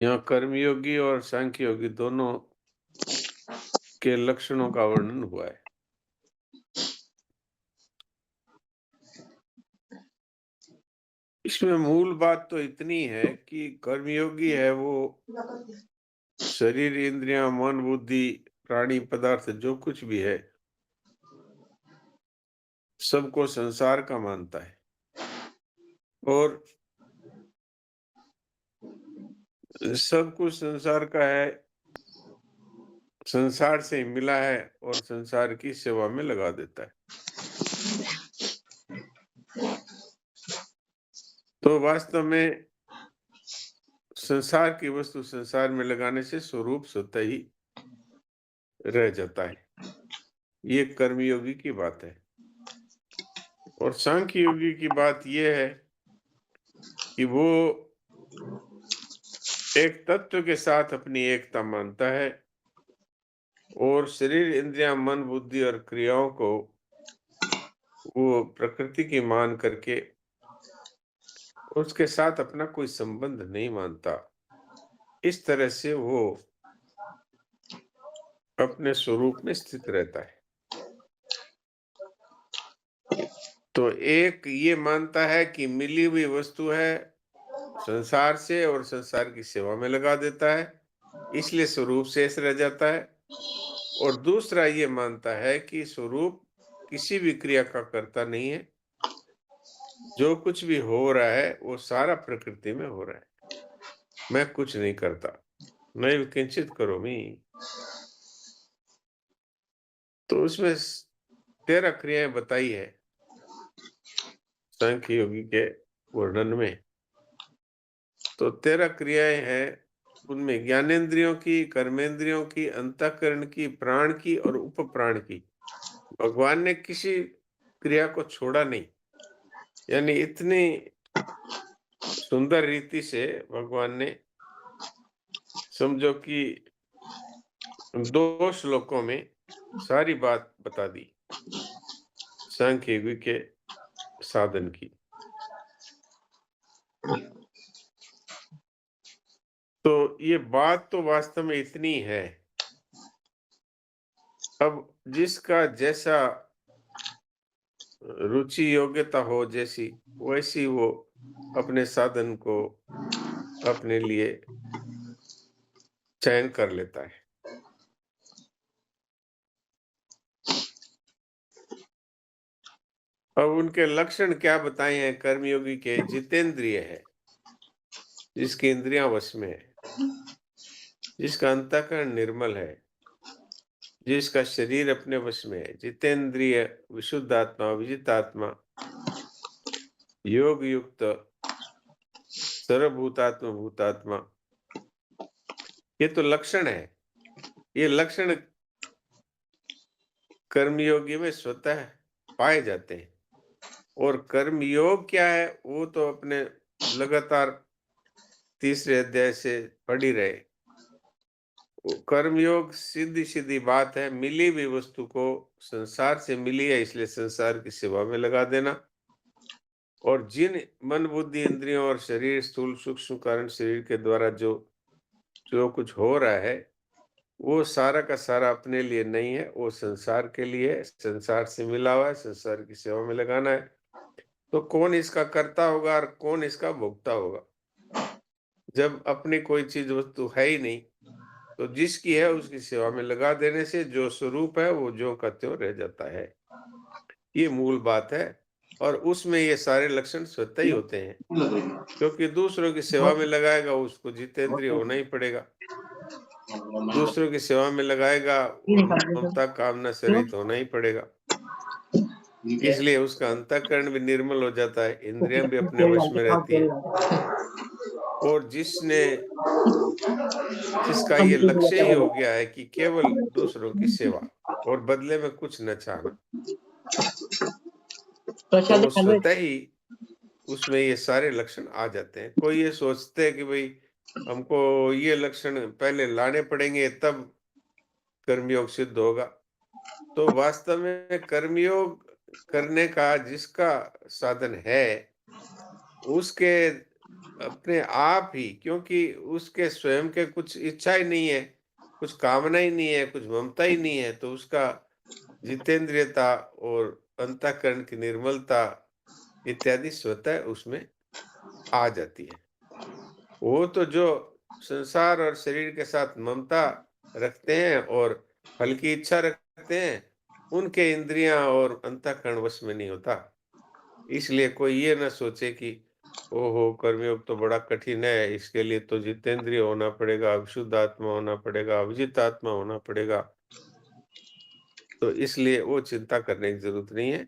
यहाँ कर्मयोगी और सांख्य योगी दोनों के लक्षणों का वर्णन हुआ है। इसमें मूल बात तो इतनी है कि कर्मयोगी है वो शरीर, इंद्रियां, मन, बुद्धि, प्राणी, पदार्थ जो कुछ भी है सबको संसार का मानता है और सब कुछ संसार का है, संसार से मिला है और संसार की सेवा में लगा देता है। तो वास्तव में संसार की वस्तु संसार में लगाने से स्वरूप स्वतः ही रह जाता है। ये कर्मयोगी की बात है। और सांख्य योगी की बात यह है कि वो एक तत्व के साथ अपनी एकता मानता है और शरीर, इंद्रियां, मन, बुद्धि और क्रियाओं को वो प्रकृति की मान करके उसके साथ अपना कोई संबंध नहीं मानता। इस तरह से वो अपने स्वरूप में स्थित रहता है। तो एक ये मानता है कि मिली हुई वस्तु है संसार से और संसार की सेवा में लगा देता है, इसलिए स्वरूप शेष रह जाता है। और दूसरा ये मानता है कि स्वरूप किसी भी क्रिया का कर्ता नहीं है, जो कुछ भी हो रहा है वो सारा प्रकृति में हो रहा है, मैं कुछ नहीं करता, मैं किंचित करोमि। तो उसमें 13 क्रियाएं बताई है सांख्य योगी के वर्णन में। तो 13 क्रियाएं हैं, उनमें ज्ञानेंद्रियों की, कर्मेंद्रियों की, अंतःकरण की, प्राण की और उपप्राण की। भगवान ने किसी क्रिया को छोड़ा नहीं, यानी इतनी सुंदर रीति से भगवान ने समझो कि 2 श्लोकों में सारी बात बता दी सांख्य योगी के साधन की। तो ये बात तो वास्तव में इतनी है। अब जिसका जैसा रुचि योग्यता हो, जैसी वैसी वो अपने साधन को अपने लिए चयन कर लेता है। अब उनके लक्षण क्या बताए हैं कर्मयोगी के? जितेंद्रिय है, जिसकी इंद्रियां वश में है, जिसका अंतःकरण निर्मल है, जिसका शरीर अपने वश में है। जितेंद्रिय, विशुद्ध आत्मा, विजित आत्मा, योग युक्त, सर्वभूतात्मा भूतात्मा, ये तो लक्षण है। ये लक्षण कर्मयोगी में स्वतः पाए जाते हैं। और कर्मयोग क्या है वो तो अपने लगातार तीसरे अध्याय से पढ़ ही रहे। कर्मयोग सीधी सीधी बात है, मिली हुई वस्तु को संसार से मिली है इसलिए संसार की सेवा में लगा देना। और जिन मन, बुद्धि, इंद्रियों और शरीर, स्थूल सूक्ष्म कारण शरीर के द्वारा जो जो कुछ हो रहा है वो सारा का सारा अपने लिए नहीं है, वो संसार के लिए है, संसार से मिला हुआ है, संसार की सेवा में लगाना है। तो कौन इसका कर्ता होगा और कौन इसका भोक्ता होगा? जब अपनी कोई चीज वस्तु है ही नहीं, तो जिसकी है उसकी सेवा में लगा देने से जो स्वरूप है वो ज्यों का त्यों रह जाता है। ये मूल बात है। और उसमें ये सारे लक्षण स्वतः ही होते हैं, क्योंकि दूसरों की सेवा में लगाएगा उसको जितेंद्रिय होना ही पड़ेगा। दूसरों की सेवा में लगाएगा और ममता कामना से रहित होना ही पड़ेगा। इसलिए उसका अंतःकरण भी निर्मल हो जाता है, इंद्रियां भी अपने वश में रहती हैं। और जिसका ये लक्ष्य ही हो गया है कि केवल दूसरों की सेवा और बदले में कुछ न चाहना, तो स्वतः ही उसमें ये सारे लक्षण आ जाते हैं। कोई ये सोचते है कि भाई हमको ये लक्षण पहले लाने पड़ेंगे तब कर्मयोग सिद्ध होगा। तो वास्तव में कर्मयोग करने का जिसका साधन है उसके अपने आप ही, क्योंकि उसके स्वयं के कुछ इच्छा ही नहीं है, कुछ कामना ही नहीं है, कुछ ममता ही नहीं है, तो उसका जितेंद्रियता और अंतःकरण की निर्मलता इत्यादि स्वतः उसमें आ जाती है। वो तो जो संसार और शरीर के साथ ममता रखते हैं और फल की इच्छा रखते हैं, उनके इंद्रियां और अंतःकरण वश में नहीं होता। इसलिए कोई ये ना सोचे कि ओहो, कर्मयोग तो बड़ा कठिन है, इसके लिए तो जितेंद्रिय होना पड़ेगा, विशुद्ध आत्मा होना पड़ेगा, विजित आत्मा होना पड़ेगा। तो इसलिए वो चिंता करने की जरूरत नहीं है।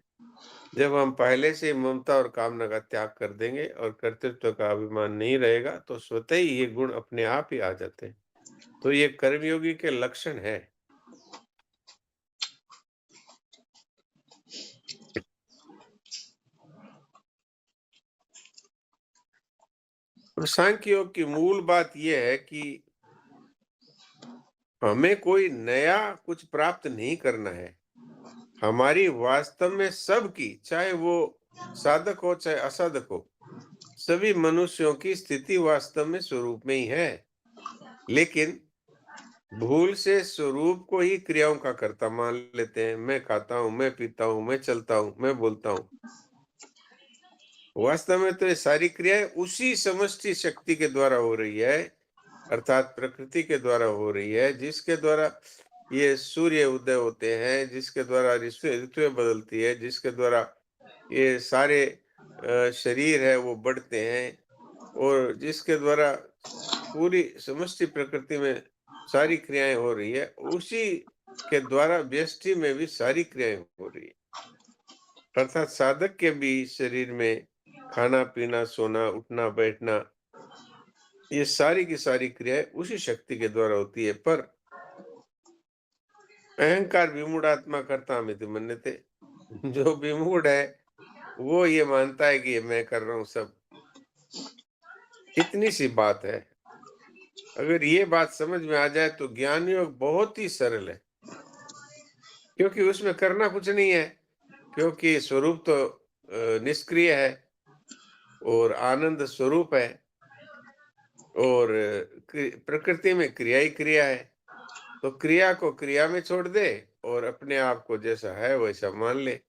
जब हम पहले से ममता और कामना का त्याग कर देंगे और कर्तृत्व का अभिमान नहीं रहेगा, तो स्वतः ही ये गुण अपने आप ही आ जाते हैं। तो ये कर्मयोगी के लक्षण है। और सांख्य योग की मूल बात यह है कि हमें कोई नया कुछ प्राप्त नहीं करना है। हमारी वास्तव में सबकी, चाहे वो साधक हो चाहे असाधक हो, सभी मनुष्यों की स्थिति वास्तव में स्वरूप में ही है। लेकिन भूल से स्वरूप को ही क्रियाओं का कर्ता मान लेते हैं। मैं खाता हूं, मैं पीता हूं, मैं चलता हूं, मैं बोलता हूं। वास्तव में तो ये सारी क्रियाएं उसी समष्टि शक्ति के द्वारा हो रही है, अर्थात प्रकृति के द्वारा हो रही है, जिसके द्वारा ये सूर्य उदय होते हैं, जिसके द्वारा ऋतुएं बदलती है, जिसके द्वारा ये सारे शरीर है वो बढ़ते हैं, और जिसके द्वारा पूरी समष्टि प्रकृति में सारी क्रियाएं हो रही है, उसी के द्वारा व्यष्टि में भी सारी क्रियाएं हो रही है। अर्थात साधक के भी शरीर में खाना पीना, सोना, उठना बैठना, ये सारी की सारी क्रियाएं उसी शक्ति के द्वारा होती है। पर अहंकार विमूढ़ आत्मा करता हमें मन्यते, जो विमूढ़ है वो ये मानता है कि मैं कर रहा हूं सब। इतनी सी बात है। अगर ये बात समझ में आ जाए तो ज्ञान योग बहुत ही सरल है, क्योंकि उसमें करना कुछ नहीं है, क्योंकि स्वरूप तो निष्क्रिय है और आनंद स्वरूप है, और प्रकृति में क्रिया ही क्रिया है। तो क्रिया को क्रिया में छोड़ दे और अपने आप को जैसा है वैसा मान ले,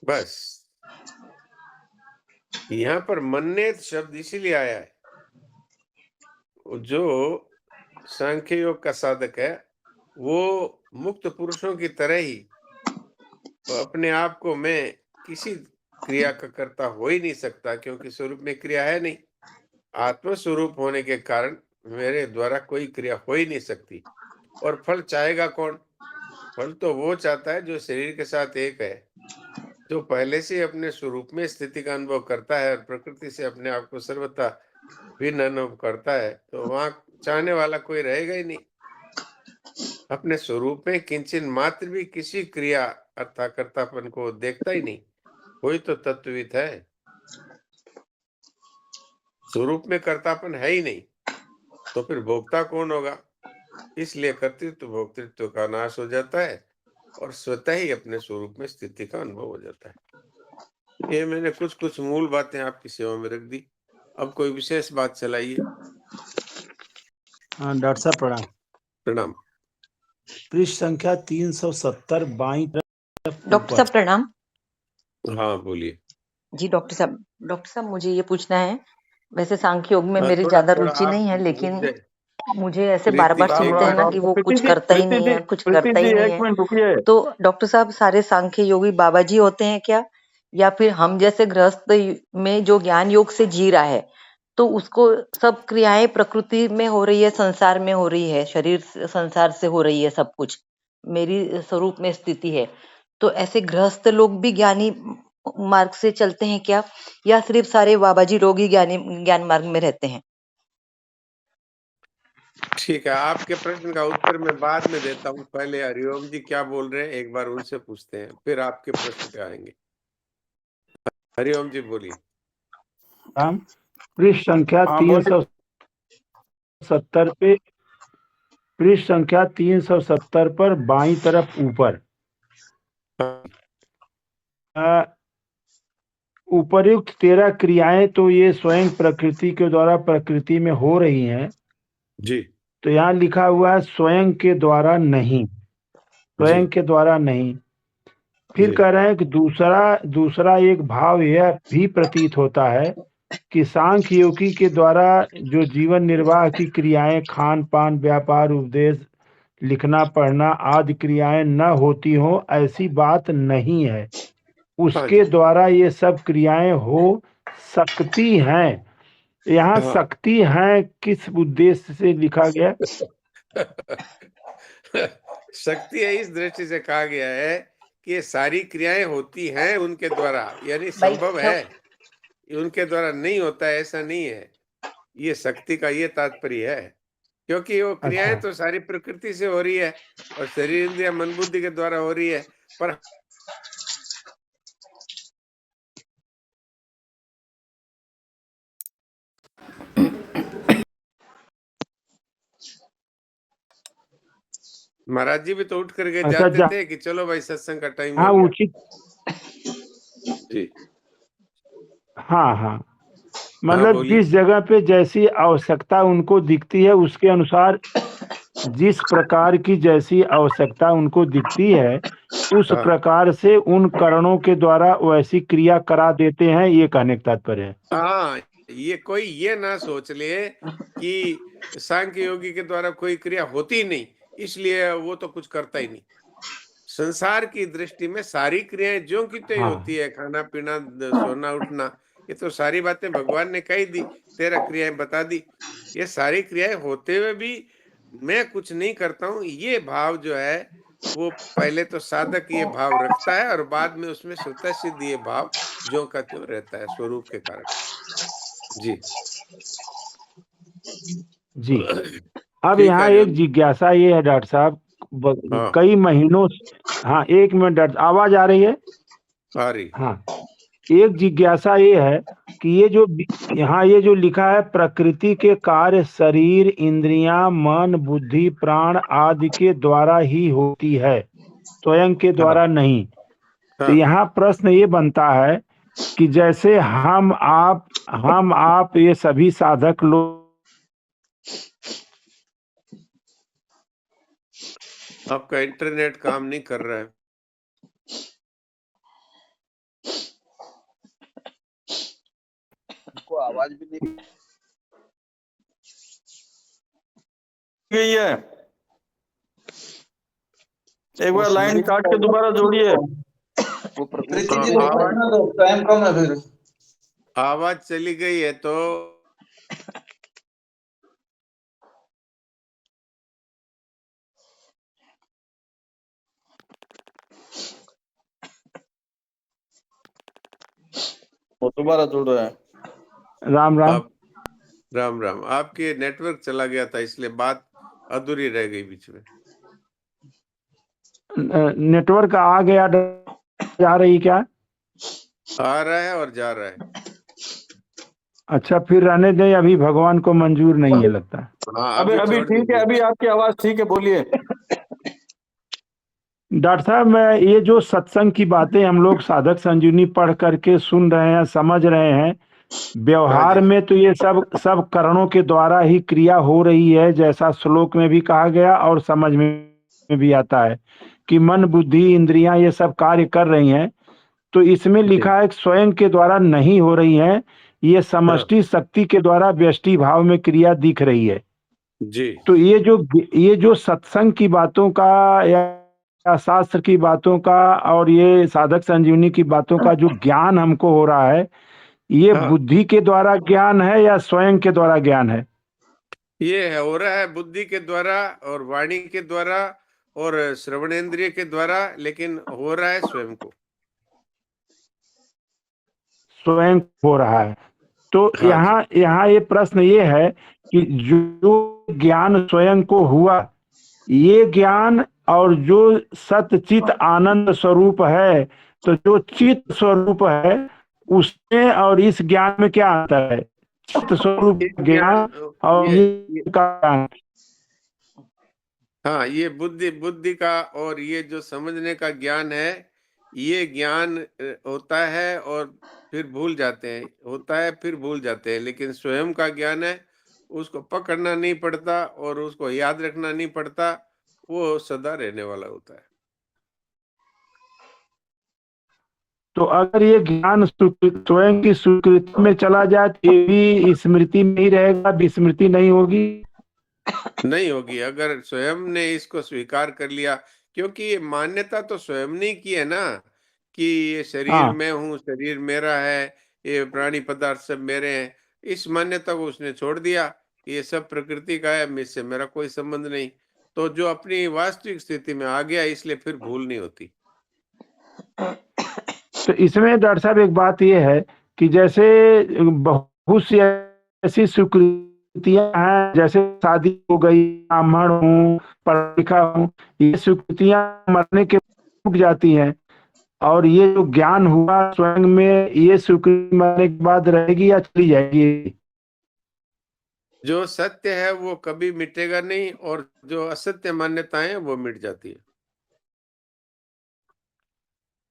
बस। यहाँ पर मन्नेत शब्द इसीलिए आया है। जो सांख्य योग का साधक है, वो मुक्त पुरुषों की तरह ही अपने आप को मैं किसी क्रिया का कर्ता हो ही नहीं सकता, क्योंकि स्वरूप में क्रिया है नहीं। आत्म स्वरूप होने के कारण मेरे द्वारा कोई क्रिया हो ही नहीं सकती। और फल चाहेगा कौन? फल तो वो चाहता है जो शरीर के साथ एक है, जो पहले से अपने स्वरूप में स्थिति का अनुभव करता है और प्रकृति से अपने आप को सर्वथा भिन्न अनुभव करता है। तो वहां चाहने वाला कोई रहेगा ही नहीं। अपने स्वरूप में किंचन मात्र भी किसी क्रिया अर्थात कर्तापन को देखता ही नहीं। कोई तो तत्वविद है, स्वरूप में कर्तापन है ही नहीं, तो फिर भोक्ता कौन होगा? इसलिए कर्तृत्व भोक्तृत्व का नाश हो जाता है और स्वतः ही अपने स्वरूप में स्थिति का अनुभव हो जाता है। ये मैंने कुछ कुछ मूल बातें आपकी सेवा में रख दी। अब कोई विशेष बात चलाइए। हाँ डॉक्टर साहब प्रणाम। प्रणाम। पृष्ठ संख्या 370 बाईं तरफ डॉक्टर साहब प्रणाम। हाँ बोलिए। जी डॉक्टर साहब मुझे ये पूछना है, वैसे सांख्य योग में हाँ, मेरी थोड़ा ज्यादा थोड़ा रुचि आप नहीं है, रुक लेकिन जाए। मुझे ऐसे बार प्रीति बार जी, सुनते हैं ना कि वो कुछ करता ही नहीं है, कुछ करता ही नहीं है। तो डॉक्टर साहब सारे सांख्य योगी बाबा जी होते हैं क्या, या फिर हम जैसे गृहस्थ में जो ज्ञान योग से जी रहा है, तो उसको सब क्रियाएं प्रकृति में हो रही है, संसार में हो रही है, शरीर संसार से हो रही है, सब कुछ मेरी स्वरूप में स्थिति है। तो ऐसे गृहस्थ लोग भी ज्ञानी मार्ग से चलते हैं क्या, या सिर्फ सारे बाबा जी लोग ही ज्ञान मार्ग में रहते हैं? ठीक है, आपके प्रश्न का उत्तर मैं बाद में देता हूँ। पहले हरिओम जी क्या बोल रहे हैं एक बार उनसे पूछते हैं, फिर आपके प्रश्न पे आएंगे। हरिओम जी बोलिए। पृष्ठ संख्या 370 पे, पृष्ठ संख्या 370 पर बाईं तरफ ऊपर उपर्युक्त 13 क्रियाएं तो ये स्वयं प्रकृति के द्वारा प्रकृति में हो रही हैं। जी तो यहाँ लिखा हुआ है स्वयं के द्वारा नहीं, स्वयं जी के द्वारा नहीं। फिर जी कह रहे हैं कि दूसरा एक भाव यह भी प्रतीत होता है कि सांख्य योगी के द्वारा जो जीवन निर्वाह की क्रियाएं, खान पान, व्यापार, उपदेश, लिखना पढ़ना आदि क्रियाएं न होती हो, ऐसी बात नहीं है। हाँ उसके जी द्वारा ये सब क्रियाएं हो सकती हैं। यहाँ हाँ सकती हैं किस उद्देश्य से लिखा गया? शक्ति है इस दृष्टि से कहा गया है कि ये सारी क्रियाएं होती हैं उनके द्वारा, यानी भाई संभव क्यों? है। ये उनके द्वारा नहीं होता है ऐसा नहीं है। ये शक्ति का ये तात्पर्य है, क्योंकि वो अच्छा, क्रियाएं तो सारी प्रकृति से हो रही है और शरीर इंद्रिय मन बुद्धि के द्वारा हो रही है। पर महाराज जी भी तो उठ करके अच्छा जाते जा थे कि चलो भाई सत्संग का टाइम हाँ हो गया। उचित, जी हाँ हाँ, हाँ मतलब बोलिए। जिस जगह पे जैसी आवश्यकता उनको दिखती है उसके अनुसार, जिस प्रकार की जैसी आवश्यकता उनको दिखती है उस हाँ प्रकार से उन कारणों के द्वारा वैसी क्रिया करा देते हैं, ये कहने का तात्पर्य है। हाँ, ये कोई ये ना सोच ले कि सांख्य योगी के द्वारा कोई क्रिया होती ही नहीं, इसलिए वो तो कुछ करता ही नहीं। संसार की दृष्टि में सारी क्रियाएं ज्यों की त्यों ही हाँ होती है। खाना पीना, सोना उठना, ये तो सारी बातें भगवान ने कही दी, 13 क्रियाएं बता दी। ये सारी क्रियाएं होते हुए भी मैं कुछ नहीं करता हूँ, ये भाव जो है वो पहले तो साधक ये भाव रखता है और बाद में उसमें स्वतः सिद्ध ये भाव ज्यों का त्यों रहता है स्वरूप के कारण। जी जी। अब ठीक है यहाँ एक हरिओम। जिज्ञासा ये है डॉक्टर साहब, हाँ कई महीनों हाँ एक मिनट डॉक्टर, आवाज आ रही है? आ रही। हाँ, एक जिज्ञासा ये है कि ये जो यहाँ ये जो लिखा है प्रकृति के कार्य शरीर, इंद्रियां, मन, बुद्धि, प्राण आदि के द्वारा ही होती है, स्वयं के हाँ द्वारा नहीं। तो हाँ यहाँ प्रश्न ये बनता है कि जैसे हम आप ये सभी साधक लोग, आपका इंटरनेट काम नहीं कर रहा है। को आवाज भी नहीं गई है। एक बार लाइन काट के दोबारा जोड़िए। वो प्रकृति हाँ, की टाइम कम है फिर। आवाज चली गई है तो वो दोबारा जोड़ रहा है। राम राम। आप राम राम, आपके नेटवर्क चला गया था इसलिए बात अधूरी रह गई बीच में। नेटवर्क आ गया, जा रही क्या? आ रहा है और जा रहा है। अच्छा फिर रहने दें, अभी भगवान को मंजूर नहीं है लगता है। हाँ अभी छोड़ ठीक है, दीजिए। अभी आपकी आवाज ठीक है, बोलिए। डॉक्टर साहब, मैं ये जो सत्संग की बातें हम लोग साधक संजीवनी पढ़ करके सुन रहे हैं, समझ रहे हैं, हाँ व्यवहार जी में तो ये सब कारणों के द्वारा ही क्रिया हो रही है, जैसा श्लोक में भी कहा गया और समझ में भी आता है कि मन बुद्धि इंद्रियां ये सब कार्य कर रही हैं। तो इसमें लिखा है कि स्वयं के द्वारा नहीं हो रही है, ये हाँ समष्टि शक्ति के द्वारा व्यष्टि भाव में क्रिया दिख रही है। जी तो ये जो सत्संग की बातों का या शास्त्र की बातों का और ये साधक संजीवनी की बातों का जो ज्ञान हमको हो रहा है, ये हाँ, बुद्धि के द्वारा ज्ञान है या स्वयं के द्वारा ज्ञान है? ये है हो रहा है बुद्धि के द्वारा और वाणी के द्वारा और श्रवणेंद्रिय के द्वारा, लेकिन हो रहा है स्वयं को। स्वयं हो रहा है। तो हाँ जी यहाँ ये प्रश्न ये है कि जो ज्ञान स्वयं को हुआ, ये ज्ञान और जो सतचित आनंद स्वरूप है, तो जो चित स्वरूप है उसमें और इस ज्ञान में क्या अंतर है? चित स्वरूप ये ज्ञान और ये ये का ज्ञान। हाँ, ये बुद्धि बुद्धि का और ये जो समझने का ज्ञान है, ये ज्ञान होता है और फिर भूल जाते हैं, होता है फिर भूल जाते हैं, लेकिन स्वयं का ज्ञान है, उसको पकड़ना नहीं पड़ता और उसको याद रखना नहीं पड़ता, वो सदा रहने वाला होता है। तो अगर ये ज्ञान स्वयं की स्वीकृति में चला जाए तो ये भी स्मृति में ही रहेगा, विस्मृति नहीं होगी। नहीं होगी अगर स्वयं ने इसको स्वीकार कर लिया, क्योंकि ये मान्यता तो स्वयं ने की है ना, कि ये शरीर हाँ, मैं हूँ, शरीर मेरा है, ये प्राणी पदार्थ सब मेरे हैं। इस मान्यता को उसने छोड़ दिया, ये सब प्रकृति का है, इससे मेरा कोई संबंध नहीं। तो जो अपनी वास्तविक स्थिति में आ गया, इसलिए फिर भूल नहीं होती। तो इसमें डॉक्टर साहब एक बात ये है कि जैसे बहुत सी ऐसी स्वीकृतियां हैं, जैसे शादी हो गई, ब्राह्मण हूँ, पढ़ा लिखा हूँ, ये स्वीकृतियां मरने के रुक जाती हैं, और ये जो ज्ञान हुआ स्वयं में, ये स्वीकृति मरने के बाद रहेगी या चली जाएगी? जो सत्य है वो कभी मिटेगा नहीं, और जो असत्य मान्यताएं हैं वो मिट जाती है।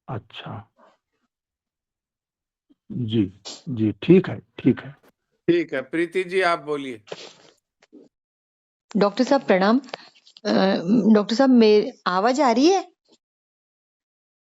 अच्छा, जी जी, ठीक है, ठीक है। ठीक है, प्रीति जी आप बोलिए। डॉक्टर साहब प्रणाम। डॉक्टर साहब मेरी आवाज आ रही है?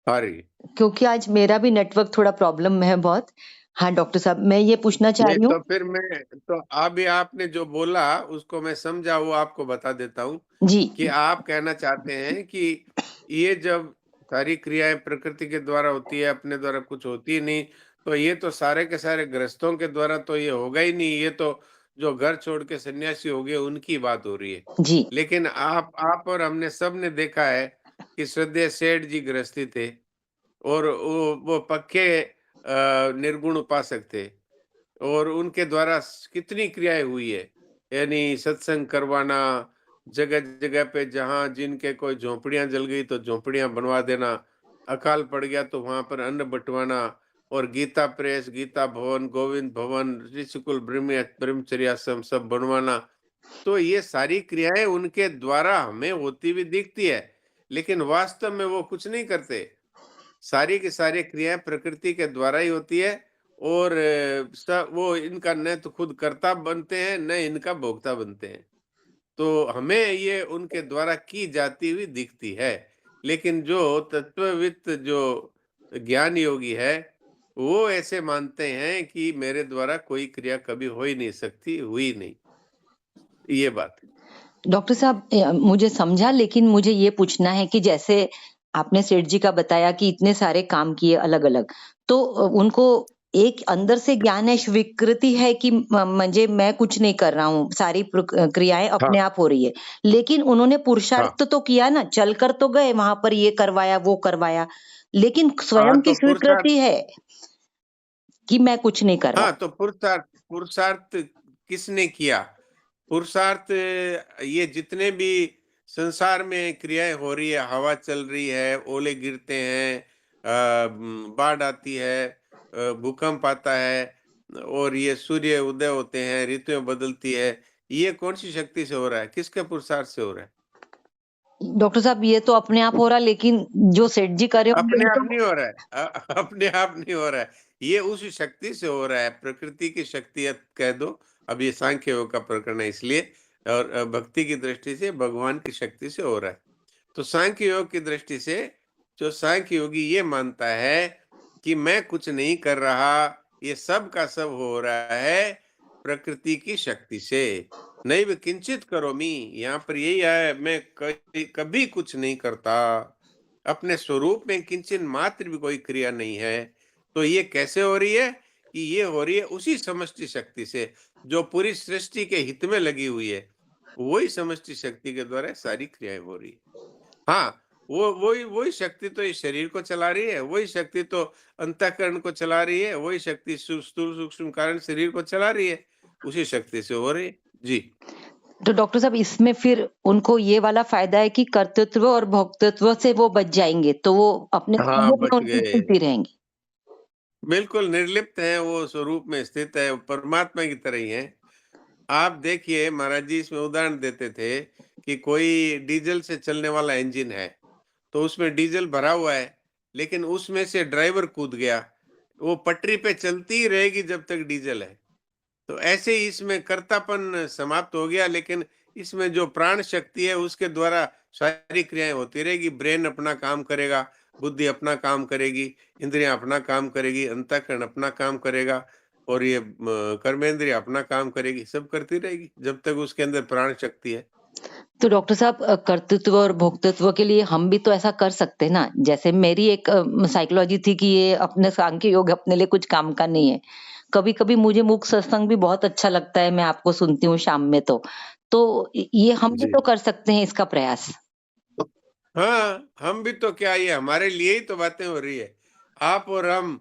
आ रही है। क्योंकि आज मेरा भी नेटवर्क थोड़ा प्रॉब्लम है बहुत। हाँ डॉक्टर साहब, मैं ये पूछना चाह नहीं रही तो हूँ। फिर मैं तो अभी आपने जो बोला उसको मैं समझा, वो आपको बता देता हूँ जी कि आप कहना चाहते हैं कि ये जब सारी क्रियाएं प्रकृति के द्वारा होती है, अपने द्वारा कुछ होती ही नहीं, तो ये तो सारे के सारे गृहस्थों के द्वारा तो ये होगा ही नहीं, ये तो जो घर छोड़ के सन्यासी हो गए उनकी बात हो रही है। जी लेकिन आप और हमने सब ने देखा है कि श्रद्धेय सेठ जी गृहस्थी थे, और वो पक्के निर्गुण उपासक थे, और उनके द्वारा कितनी क्रियाएं हुई है, यानी सत्संग करवाना, जगह-जगह पे जहाँ जिनके कोई झोपड़ियाँ जल गई तो झोपड़ियाँ बनवा देना, अकाल पड़ गया तो वहाँ पर अन्न बँटवाना, और गीता प्रेस, गीता भवन, गोविंद भवन, ऋषिकुल ब्रह्मचर्य आश्रम सब बनवाना। तो ये सारी क्रियाएं उनके द्वारा हमें होती हुई दिखती है, लेकिन वास्तव में वो कुछ नहीं करते। सारी की सारी क्रियाएँ प्रकृति के द्वारा ही होती है, और वो इनका न तो खुद कर्ता बनते हैं, न इनका भोक्ता बनते हैं। तो हमें ये उनके द्वारा की जाती हुई दिखती है। लेकिन जो तत्ववित्त जो ज्ञान योगी है, वो ऐसे मानते हैं कि मेरे द्वारा कोई क्रिया कभी हो ही नहीं सकती, हुई नहीं। ये बात है। डॉक्टर साहब, मुझे समझा, लेकिन मुझे ये पूछना है कि जैसे आपने सेठ जी का बताया कि इतने सारे काम किए अलग-अलग, तो उनको एक अंदर से ज्ञान है, स्वीकृति है कि म्हणजे मैं कुछ नहीं कर रहा हूँ, सारी क्रियाएँ हाँ, अपने आप हो रही है। लेकिन उन्होंने हाँ। पुरुषार्थ तो किया ना, चलकर तो गए वहाँ पर, ये करवाया, वो करवाया, लेकिन हाँ, स्वयं की तो पुरुषार्थ स्वीकृति है कि मैं कुछ नहीं कर हाँ, रहा। तो पुरुषार्थ पुरुषार्थ किसने किया? पुरुषार्थ ये जितने भी संसार में क्रियाएँ हो रही है, हवा चल रही है, ओले गिरते हैं, बाढ़ आती है, भूकंप आता है, और ये सूर्य उदय होते हैं, ऋतुएँ बदलती है, ये कौन-सी शक्ति से हो रहा है? किसके पुरुषार्थ से हो रहा है? डॉक्टर साहब ये तो अपने आप हो रहा, लेकिन जो सेठ जी कर रहे होंगे अपने वो आप तो नहीं हो रहा है। अपने आप नहीं हो रहा है। ये उस शक्ति से हो रहा है, प्रकृति की शक्ति कह दो। अब ये सांख्य योग का प्रकरण है इसलिए, और भक्ति की दृष्टि से भगवान की शक्ति से हो रहा है। तो सांख्य योग की दृष्टि से जो सांख्य योगी ये मानता है कि मैं कुछ नहीं कर रहा, ये सब का सब हो रहा है प्रकृति की शक्ति से। नैव किंचित करोमि, यहाँ पर यही है, मैं कभी कुछ नहीं करता। अपने स्वरूप में किंचन मात्र भी कोई क्रिया नहीं है। तो ये कैसे हो रही है? कि ये हो रही है उसी समष्टि शक्ति से, जो पूरी सृष्टि के हित में लगी हुई है। वही समष्टि शक्ति के द्वारा सारी क्रियाएँ हो रही है। हाँ, वो वही वही शक्ति तो इस शरीर को चला रही है, वही शक्ति तो अंतःकरण को चला रही है, वही शक्ति स्थूल सूक्ष्म कारण शरीर को चला रही है, उसी शक्ति से हो रही है। जी। तो डॉक्टर साहब इसमें फिर उनको ये वाला फ़ायदा है कि कर्तृत्व और भोक्तृत्व से वो बच जाएँगे, तो वो अपने हाँ, स्वरूप बच में उनकी गए। स्थिति रहेंगी। बिल्कुल निर्लिप्त हैं, वो स्वरूप में स्थित है, वो परमात्मा की तरह ही हैं। आप देखिए महाराज जी इसमें उदाहरण देते थे कि कोई डीजल से चलने वाला इंजन है, तो उसमें डीजल भरा हुआ है, लेकिन उसमें से ड्राइवर कूद गया, वो पटरी पे चलती ही रहेगी जब तक डीजल है। तो ऐसे ही इसमें कर्तापन समाप्त हो गया, लेकिन इसमें जो प्राण शक्ति है उसके द्वारा सारी क्रियाएं होती रहेगी। ब्रेन अपना काम करेगा, बुद्धि अपना काम करेगी, इंद्रियां अपना काम करेगी, अंतःकरण अपना काम करेगा और ये कर्मेंद्रिय अपना काम करेगी, सब करती रहेगी जब तक उसके अंदर प्राण शक्ति है। तो डॉक्टर साहब कर्तृत्व और भोक्तृत्व के लिए हम भी तो ऐसा कर सकते हैं ना। जैसे मेरी एक साइकोलॉजी थी कि ये अपने सांख्य योग अपने लिए कुछ काम का नहीं है। कभी कभी मुझे मूक सत्संग भी बहुत अच्छा लगता है, मैं आपको सुनती हूँ शाम में। तो ये हम भी जी तो कर सकते हैं इसका प्रयास। हाँ, हम भी तो क्या, ये हमारे लिए ही तो बातें हो रही है। आप और हम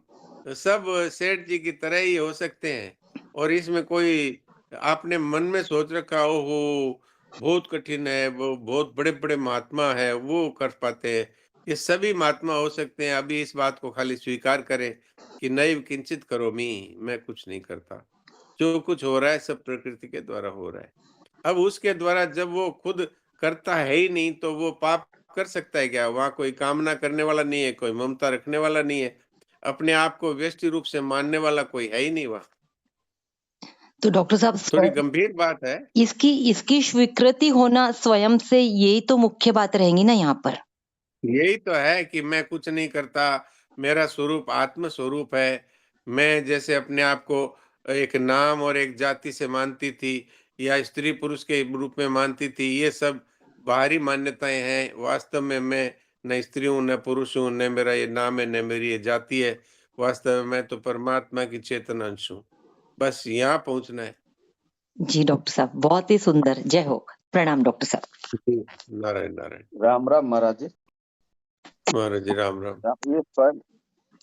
सब सेठ जी की तरह ही हो सकते हैं और इसमें कोई आपने मन में सोच रखा ओहो बहुत कठिन है, वो बहुत बड़े-बड़े महात्मा है, वो कर पाते हैं। ये सभी महात्मा हो सकते हैं। अभी इस बात को खाली स्वीकार करें कि नैव किंचित करोमि, मैं कुछ नहीं करता। जो कुछ हो रहा है सब प्रकृति के द्वारा हो रहा है। अब उसके द्वारा जब वो खुद करता है ही नहीं तो वो पाप कर सकता है क्या? वहाँ कोई कामना करने वाला नहीं है, कोई ममता रखने वाला नहीं है। अपने आप को व्यष्टि रूप से मानने वाला कोई है ही नहीं वहाँ। तो डॉक्टर साहब थोड़ी गंभीर बात है। इसकी इसकी स्वीकृति होना स्वयं से, यही तो मुख्य बात रहेंगी ना यहाँ पर। यही तो है कि मैं कुछ नहीं करता, मेरा स्वरूप आत्म स्वरूप है। मैं जैसे अपने आप को एक नाम और एक जाति से मानती थी या स्त्री पुरुष के रूप में मानती थी, ये सब बाहरी मान्यताएं हैं। वास्तव में मैं न स्त्री हूँ, न पुरुष हूँ, न मेरा ये नाम है, न मेरी ये जाति है। वास्तव में मैं तो परमात्मा की चेतन अंश हूँ। बस यहाँ पहुँचना है। जी डॉक्टर साहब, बहुत ही सुंदर। जय हो। प्रणाम डॉक्टर साहब। जी, नारायण नारायण। राम राम महाराज जी। महाराज जी राम राम। ये स्वयं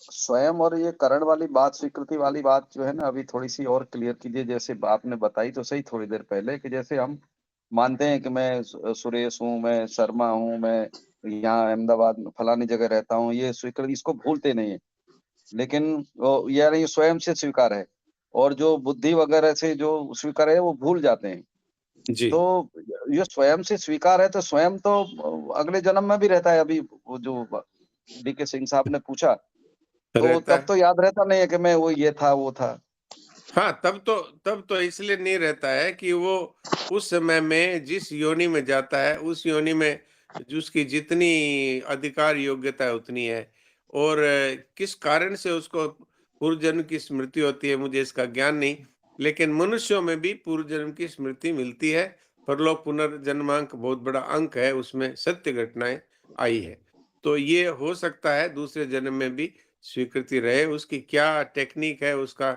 स्वयं और ये करण वाली बात, स्वीकृति वाली बात जो है ना, अभी थोड़ी सी और क्लियर कीजिए। जैसे आपने बताई तो सही थोड़ी देर पहले कि जैसे हम मानते हैं कि मैं सुरेश हूँ, मैं शर्मा हूँ, मैं यहाँ अहमदाबाद में फलानी जगह रहता हूँ, ये स्वीकृति इसको भूलते नहीं है। लेकिन यार ये स्वयं से स्वीकार है और जो बुद्धि वगैरह से जो स्वीकार है वो भूल जाते हैं। जी, तो ये स्वयं से स्वीकार है तो स्वयं तो अगले जन्म में भी रहता है। अभी वो जो डीके सिंह साहब ने पूछा, तो रहता तब है। तो याद रहता नहीं है कि मैं वो ये था वो था। हाँ, तब तो इसलिए नहीं रहता है कि वो उस समय में जिस योनि में जाता है, उस योनि में जो उसकी जितनी अधिकार योग्यता है उतनी है और किस कारण से उसको पूर्व जन्म की स्मृति होती है, मुझे इसका ज्ञान नहीं। लेकिन मनुष्यों में भी पूर्व जन्म की स्मृति मिलती है। परलोक पुनर्जन्मांक बहुत बड़ा अंक है, उसमें सत्य घटनाएँ आई है। तो ये हो सकता है दूसरे जन्म में भी स्वीकृति रहे, उसकी क्या टेक्निक है, उसका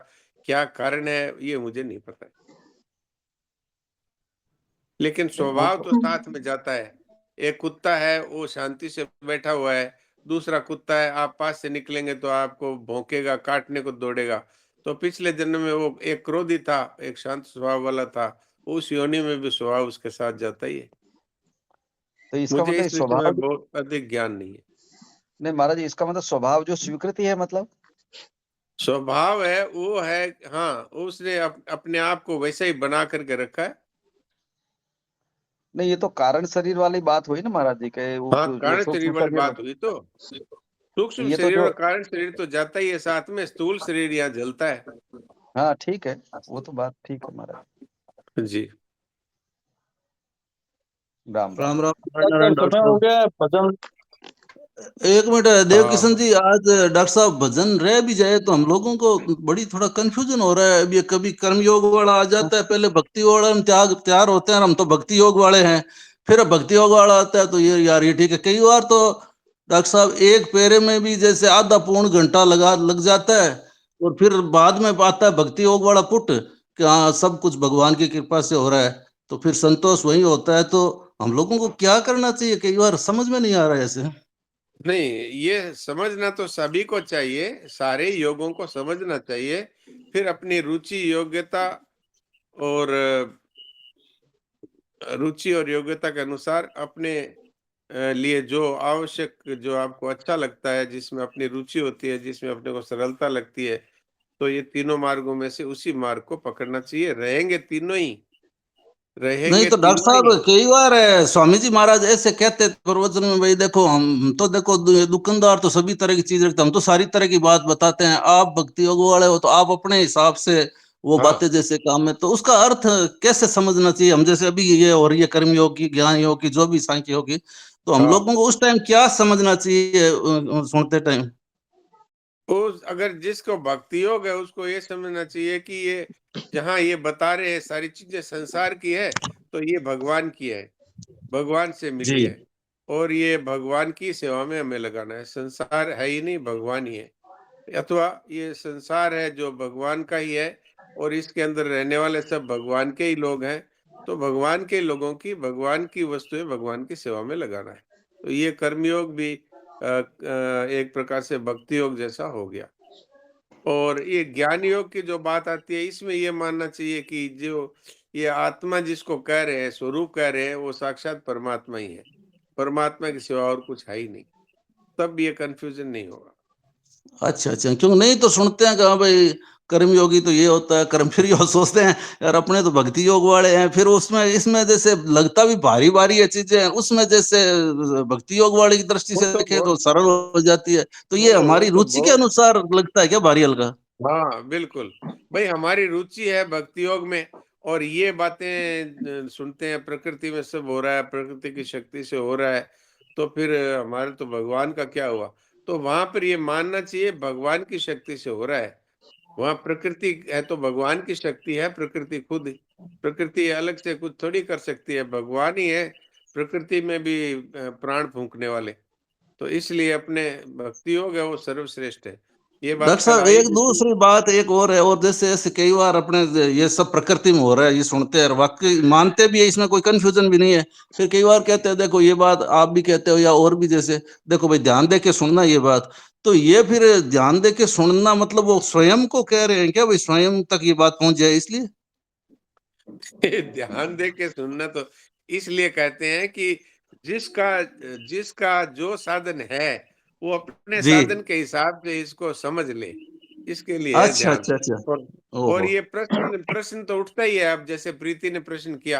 क्या कारण है, ये मुझे नहीं पता है। लेकिन नहीं वो स्वभाव तो तो साथ में जाता है। एक कुत्ता है, वो शांति से बैठा हुआ है, दूसरा कुत्ता है, आप पास से निकलेंगे तो आपको भौंकेगा, काटने को दौड़ेगा। तो पिछले जन्म में वो एक क्रोधी था, एक शांत स्वभाव वाला था, उस योनि में भी स्वभाव उसके साथ जाता ही है। तो इसका मुझे मतलब इस विषय स्वभाव में बहुत अधिक ज्ञान नहीं है। नहीं महाराज जी, इसका मतलब स्वभाव जो स्वीकृति है मतलब। स्वभाव है, वो है। हाँ, उसने अपने आप को वैसा ही बना करके रखा है। नहीं ये तो कारण शरीर वाली बात हुई ना महाराज जी के, वो हाँ, जो कारण शरीर सूक्ष्म वाली शरीर। बात हुई तो। सूक्ष्म ये तो शरीर जो और कारण शरीर तो जाता ही है साथ में, स्थूल शरीर यहाँ जलता है। हाँ ठीक है, वो तो बात ठीक है महाराज। जी, राम राम। राम राम डॉक्टर नारायण डॉक्टर समय हो साहब। गया भजन। एक मिनट देव हाँ, किशन जी, आज डॉक्टर साहब भजन रह भी जाए तो हम लोगों को बड़ी थोड़ा कंफ्यूजन हो रहा है। अब ये कभी कर्म योग वाला आ जाता है, पहले भक्ति वाला हम तैयार होते हैं, हम तो भक्ति योग वाले हैं। फिर अब भक्ति योग वाला आता है तो ये यार ये ठीक है। कई बार तो डॉक्टर साहब एक पेरे में भी जैसे आधा पौन घंटा लग जाता है और फिर बाद में आता है भक्ति योग वाला पुट कि हाँ सब कुछ भगवान की कृपा से हो रहा है, तो फिर संतोष वही होता है। तो हम लोगों को क्या करना चाहिए, कई बार समझ में नहीं आ रहा है ऐसे। नहीं, ये समझना तो सभी को चाहिए, सारे योगों को समझना चाहिए। फिर अपनी और रुचि और योग्यता के अनुसार अपने लिए जो आवश्यक, जो आपको अच्छा लगता है, जिसमें अपनी रुचि होती है, जिसमें अपने को सरलता लगती है, तो ये तीनों मार्गों में से उसी मार्ग को पकड़ना चाहिए। रहेंगे तीनों ही, नहीं रहेंगे तो डॉक्टर तीनों साहब ही। कई बार स्वामी जी महाराज ऐसे कहते थे प्रवचन में, भाई देखो हम तो देखो दुकानदार तो सभी तरह की चीज रखते हैं, हम तो सारी तरह की बात बताते हैं, आप भक्ति योग वाले हो तो आप अपने हिसाब से वो हाँ बातें जैसे काम में, तो उसका अर्थ कैसे समझना चाहिए? हम जैसे अभी ये हो रही है कर्म योग की, ज्ञान योग की, जो भी सांख्य योग की, तो हम हाँ, लोगों को उस टाइम क्या समझना चाहिए सुनते टाइम? उस अगर जिसको भक्ति योग है उसको ये समझना चाहिए कि ये जहाँ ये बता रहे हैं सारी चीजें संसार की है, तो ये भगवान की है, भगवान से मिली जी। है, और ये भगवान की सेवा में हमें लगाना है। संसार है ही नहीं, भगवान ही है। अथवा ये संसार है जो भगवान का ही है, और इसके अंदर रहने वाले सब भगवान के ही लोग हैं। तो भगवान के लोगों की, भगवान की वस्तुएं भगवान की सेवा में लगाना है। तो ये कर्मयोग भी एक प्रकार से भक्ति योग जैसा हो गया। और ये ज्ञान योग की जो बात आती है, इसमें ये मानना चाहिए कि जो ये आत्मा जिसको कह रहे हैं, स्वरूप कह रहे हैं, वो साक्षात परमात्मा ही है। परमात्मा की सिवा और कुछ है ही नहीं। तब ये कन्फ्यूजन नहीं होगा। अच्छा अच्छा, क्यों नहीं तो सुनते हैं कि हाँ भाई कर्म योगी तो ये होता है, कर्म फिर ये सोचते हैं यार अपने तो भक्ति योग वाले हैं, फिर उसमें इसमें जैसे लगता भी भारी भारी है चीजें, उसमें जैसे भक्ति योग वाले की दृष्टि वो से तो देखें तो बहुत सरल हो जाती है, तो ये वो हमारी तो रुचि के बहुत अनुसार लगता है क्या भारी हल्का? हाँ, बिल्कुल। भई हमारी रुचि है भक्ति योग में, और ये बातें सुनते हैं प्रकृति में सब हो रहा है, प्रकृति की शक्ति से हो रहा है, तो फिर हमारे तो भगवान का क्या हुआ? तो वहाँ पर ये मानना चाहिए भगवान की शक्ति से हो रहा है। वहाँ प्रकृति है तो भगवान की शक्ति है, प्रकृति खुद ही। प्रकृति अलग से कुछ थोड़ी कर सकती है, भगवान ही है प्रकृति में भी प्राण फूँकने वाले। तो इसलिए अपने भक्ति योग है वो सर्वश्रेष्ठ है। ये बात डॉक्टर कल साहब आई एक भी थी। दूसरी बात एक और है, और जैसे ऐसे कई बार अपने ये सब प्रकृति में हो रहा है ये सुनते हैं और वाकई मानते भी है, इसमें कोई कंफ्यूजन भी नहीं है, फिर कई बार कहते हैं देखो ये बात आप भी कहते हो या और भी, जैसे देखो भाई ध्यान दे के सुनना ये बात, तो ये फिर ध्यान दे के सुनना मतलब वो स्वयं को कह रहे हैं क्या, भाई स्वयं तक ये बात पहुंच जाए इसलिए? ध्यान दे के सुनना तो इसलिए कहते हैं कि जिसका जिसका जो साधन है, वो अपने जी। साधन के हिसाब से इसको समझ ले, इसके लिए है अच्छा ध्यान। अच्छा अच्छा। और और ओहो। ये प्रश्न प्रश्न तो उठता ही है। अब जैसे प्रीति ने प्रश्न किया,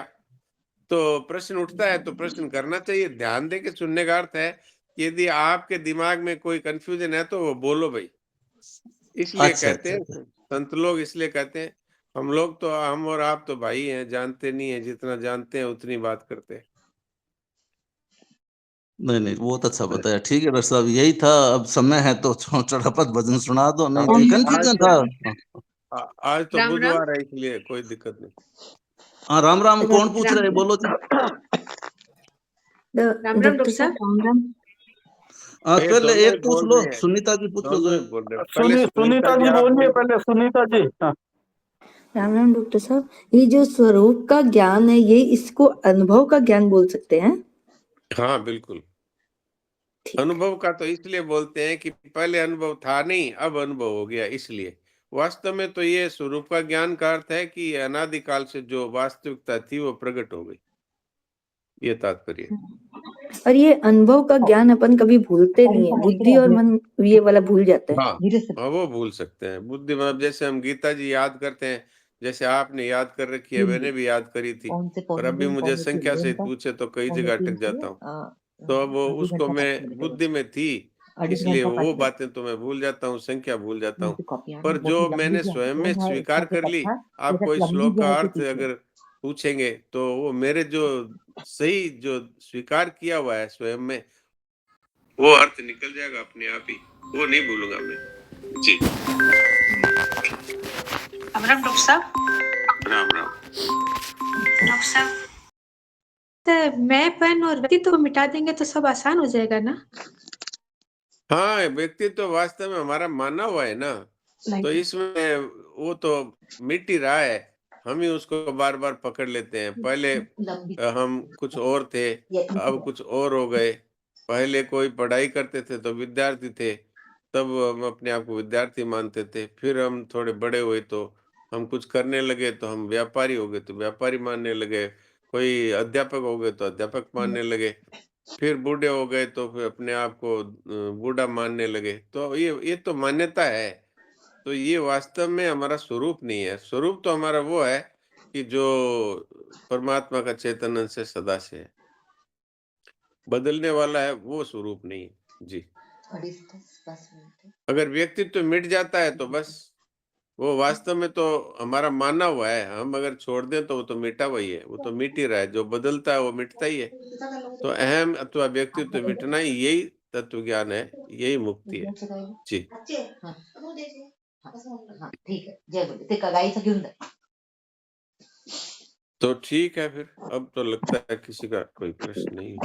तो प्रश्न उठता है तो प्रश्न करना चाहिए। ध्यान दे के सुनने का अर्थ है, यदि आपके दिमाग में कोई कन्फ्यूजन है तो वो बोलो भई। इसलिए अच्छा कहते अच्छा हैं, अच्छा। संत लोग इसलिए कहते हैं, हम लोग तो, हम और आप तो भाई हैं, जानते नहीं है, जितना जानते हैं उतनी बात करते हैं। नहीं नहीं बहुत अच्छा बताया, ठीक है डॉक्टर साहब, यही था। अब समय है तो चटापट भजन सुना दो, नहीं तो ये हाँ, कंफ्यूजन था। आज तो राम राम। बुधवार है इसलिए कोई दिक्कत नहीं। हाँ राम राम, कौन पूछ राम रहे हैं, बोलो जी। राम डॉक्टर डॉक्टर साहब साहब। राम राम। ये पहले दोनों ही एक पूछ बोल लो, रहे हैं, सुनीता जी पूछ लो दोनों ही जरा। बोल रहे हैं। पहले सुनीता सुनीता जी जी आप बोलिए बोलिए। पहले, सुनीता जी। हाँ। राम राम डॉक्टर साहब, ये जो स्वरूप का ज्ञान है ये इसको अनुभव का ज्ञान बोल सकते हैं? हाँ, बिल्कुल। ठीक। अनुभव का तो इसलिए बोलते हैं कि पहले अनुभव था नहीं, अब अनुभव हो गया इसलिए। वास्तव में तो ये स्वरूप का ज्ञान का अर्थ है कि अनादिकाल से जो वास्तविकता थी वो प्रकट हो गई। ये तात्पर्य है। और ये अनुभव का ज्ञान अपन कभी भूलते नहीं है, बुद्धि और मन ये वाला भूल जाते हैं। हाँ, हाँ, वो भूल सकते हैं। बुद्धि मतलब जैसे हम गीता जी याद करते हैं, जैसे आपने याद कर रखी है, मैंने भी याद करी थी। कौन से पर अभी पॉजिटिव मुझे पॉजिटिव संख्या सहित इनका पूछे तो कई जगह पॉजिटिव अटक से जाता हूँ। तो अब वो आधी उसको घंटा मैं पाठ कर बुद्धि में थी, आधी इसलिए घंटा वो पाठ बातें तो मैं भूल जाता हूँ, संख्या भूल जाता हूँ। मुझे कॉपी आना पर बहुत ही जो लंबी मैंने भी स्वयं है, में वो है स्वीकार इच्छा से कर ली, कथा, आप जैसे कोई लंबी श्लोक भी का है तो अर्थ पीछे। अगर पूछेंगे, तो वो मेरे जो सही जो स्वीकार किया हुआ है स्वयं में, वो अर्थ निकल जाएगा अपने आप ही। वो नहीं भूलूंगा मैं। जी, राम राम डॉक्टर साहब। राम राम। डॉक्टर साहब, तो मैं पन और व्यक्तित्व को मिटा देंगे तो सब आसान हो जाएगा ना? हाँ, व्यक्तित्व तो वास्तव में हमारा माना हुआ है ना, तो इसमें वो तो मिट ही रहा है। हम ही उसको बार-बार पकड़ लेते हैं। पहले लंबी हम कुछ और थे, ये अब कुछ और हो गए। पहले कोई पढ़ाई करते थे तो विद्यार्थी थे, तब हम अपने आप को विद्यार्थी मानते थे। फिर हम थोड़े बड़े हुए तो हम कुछ करने लगे, तो हम व्यापारी हो गए तो व्यापारी मानने लगे। कोई अध्यापक हो गए तो अध्यापक मानने लगे। फिर बूढ़े हो गए तो फिर अपने आप को बूढ़ा मानने लगे। तो ये तो मान्यता है। तो ये वास्तव में हमारा स्वरूप नहीं है। स्वरूप तो हमारा वो है कि जो परमात्मा का चेतन अंश है सदा से है, बदलने वाला है, वो स्वरूप नहीं है। जी। अगर व्यक्तित्व मिट जाता है तो बस वो वास्तव में तो हमारा माना हुआ है, हम अगर छोड़ दें तो वो तो मिटा हुआ ही है, वो तो मिट ही रहा है, जो बदलता है वो मिटता ही है। तो अहम अथवा व्यक्तित्व मिटना ही यही तत्व ज्ञान है, यही मुक्ति है। जी। तो ठीक है फिर, अब तो लगता है किसी का कोई प्रश्न नहीं है।